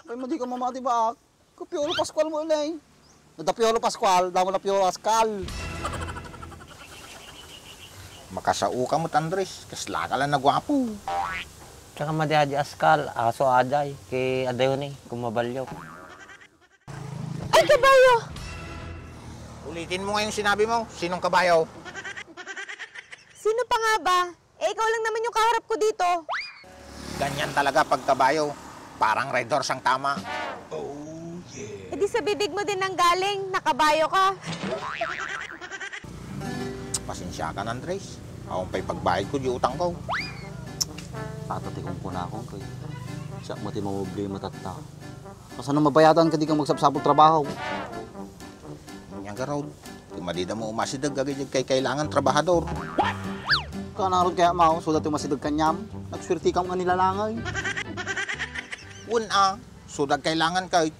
Ay, hindi ka mamati ba? Piolo Pascual mo ulay. Nada Piolo Pascual, damo na Piolo Pascal. Makasao ka mo, Andres. Kasla ka lang na gwapo. Tsaka madiaji askal, aso aday, kay adayo ni, kumabalyo. Ay, kabayo! Ulitin mo nga yung sinabi mo. Sinong kabayo? Sino pa nga ba? Eh, ikaw lang naman yung kaharap ko dito. Ganyan talaga pag kabayo. Parang Red Horse ang tama. E di sa bibig mo din nang galing, nakabayo ka. Pasensya ka, Andres. Akong pa'y pagbayad ko, di utang ko. Tatatikong ko na ako kay. Siya mo ti problema tatta. Masa na mabayatan ka di kang magsapsapog trabaho. Yan ka, Rod. Kung madida mo umasidag, gagayag kay kailangan trabahador. Kanarod kaya mao, so dati masidag kanyam. Nagswerte ka mga nilalangay. Una, sudag kailangan kay.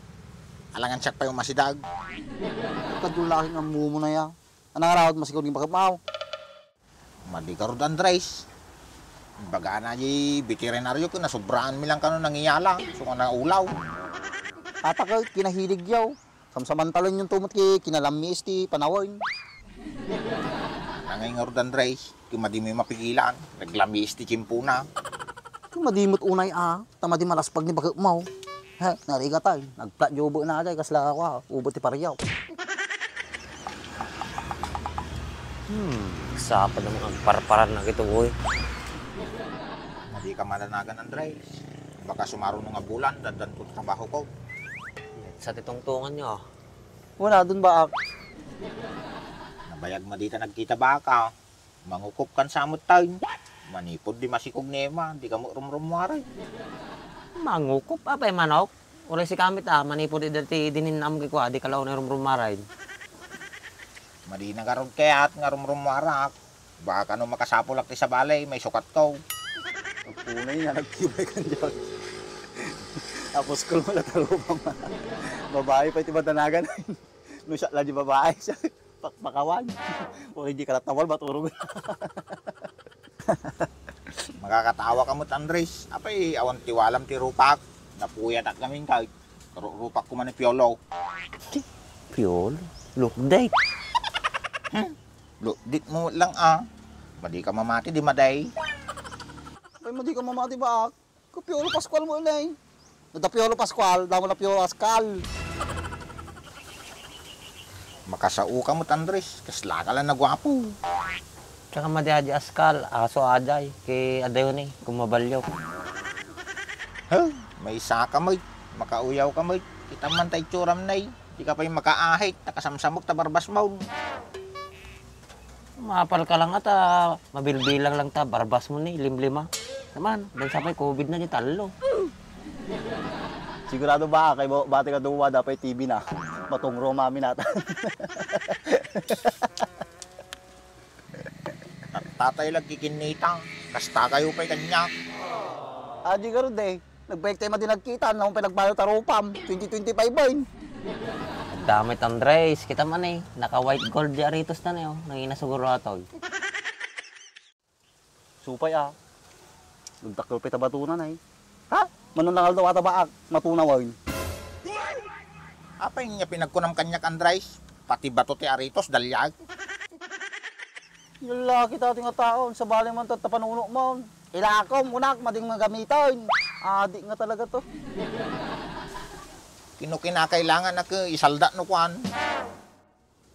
Alangan siya pa yung masidag. Kadulaking ang mumo na ya. Anang arawad masigod ng bakit mao. Madi ka, Rod, Andres. Baga na di veterinaryo ko, nasubraan mi lang ka nung nangiyala. So ka na ulaw. Tatakal, kinahilig yaw. Samsamantalon yung tumot ki, kinalamis ti panawin. Nangay nga, Rod, Andres. Kung madi may mapigilan, naglamis ti chimpuna. Kung madimot unay tamadi malaspag ni bakit mao. Ha, nariga tayo. Nagplatyobo na aday, kasla ako ubot ti pariyaw. Sapa naman ang parparan na kito, boy. Madi ka mananagan, Andres. Baka sumaro nga bulan, dandan ko trabaho ko. Sa titungtungan nyo, Wala dun ba Nabayag madita nagkita baka. Mangukup kan samot tayo. Manipod di masikog nema, di ka mo rumrumwaray. mangukup apa yung manok? Uray si kamit manipod dati dininam ko di kalaw na rumrumaray. Madi na karod kayat nga rumrumwarak. Baka no makasapulak ti sa balay, may sukat ko. Punay nga, nagtibay ka dyan. Tapos kung wala tarupang babae pa iti badanagan. No siya lang di babae siya. Pakpakawan. O hindi ka natawal, maturog. Makakatawa ka mo't, Andres. Apay, awan tiwalam ti rupak. Napuyat at kaming kahit. Rupak ko man ni Piolo. Piolo? Look date. Dit mo lang Madi ka mamati, di maday. Ay, hindi ka mamati ba? Piolo Pascual mo ulay. Nada Piolo Pascual, damo na Piolo Pascal. Makasao ka mo't, Andres. Kasla ka lang na gwapo. Tsaka madiaji askal, aso aday, kay adayo ni, kumabalyo. May isa ka mo't. Makauyaw ka mo't. Kita man tay tsuram nay. Di ka pa yung makaahit. Nakasamsamok ta barbas mo. Mapal ka lang at mabilbilang lang ta, barbas mo ni, limlima. Naman, dan sapay COVID na di talo. Sigurado ba kay bati ka duwa dapat TV na. Matong Roma nata. Tatay lang kikinita. Kasta kayo pa'y kanya. Di ka rin Nagbayag tayo mati nagkita, na kung pinagbayo tarupam. 2025 ba yun? Damit Andres, kita man naka white gold di aritos na niyo, nangina siguro ato. Supay Nagtakil pa batunan Ha? Manunangal daw ata baak, matunawin. Apa yung pinagkunam kanyak, Andres? Pati bato ti aritos, dalyag. Yung laki tating nga taon, sa bali man tapanuno mo. Ilakom, unak, mading magamitan. Di nga talaga to. Kinukinakailangan na isalda no kwan.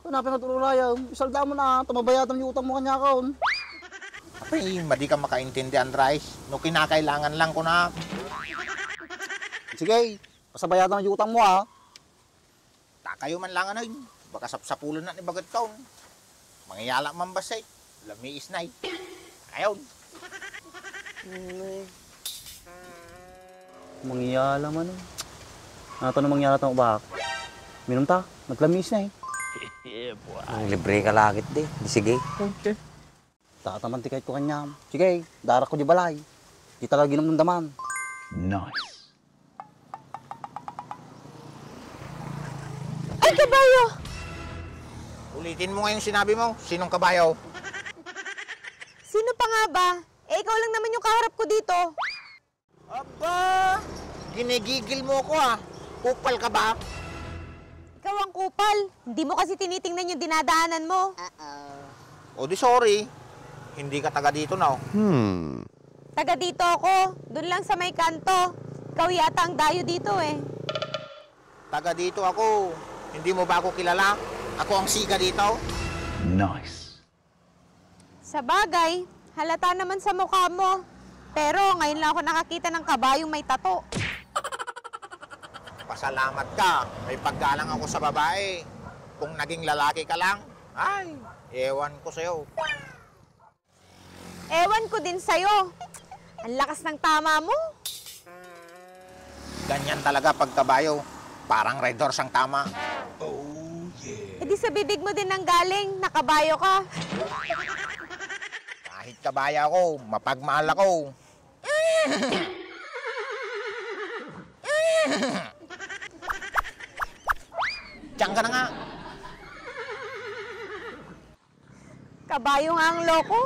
Kung napinatululayaw, isalda mo na, tumabayatan yung utang mo kanya kaon. Apay, madi ka makaintindi, Andres. No kinakailangan lang ko na. Sige, pasabayatan yung utang mo Takayo man lang anay. Baka sapsapulan na ni bagat kaon. Mangyayala man basay. Lamiis na Ayaw. Mangyala man Nato na mangyala tang ubak. Minum ta, naglamis na Ang libre ka lakit di sige. Okay. Tataman tikay ko kanya. Sige, darak ko di balay. Di talaga ginom ng daman. Nice. Ay, kabayo! Ulitin mo nga yung sinabi mo. Sinong kabayo? Sino pa nga ba? Eh, ikaw lang naman yung kaharap ko dito. Aba! Ginigigil mo ko ah. Kupal ka ba? Ikaw ang kupal. Hindi mo kasi tinitingnan yung dinadaanan mo. O di sorry. Hindi ka taga dito na. Taga dito ako. Doon lang sa may kanto. Ikaw yata ang dayo dito eh. Taga dito ako. Hindi mo ba ako kilala? Ako ang siga dito. Sa bagay, halata naman sa mukha mo. Pero ngayon lang ako nakakita ng kabayong may tato. Pasalamat ka. May paggalang ako sa babae. Kung naging lalaki ka lang, ay, ewan ko sa'yo. Ewan ko din sa'yo. Ang lakas ng tama mo. Ganyan talaga pagkabayo. Parang Red Horse ang tama. E di sa bibig mo din nang galing, nakabayo ka. Kahit kabaya ako, mapagmahal ako. Diyan ka na nga. Kabayo nga ang loko.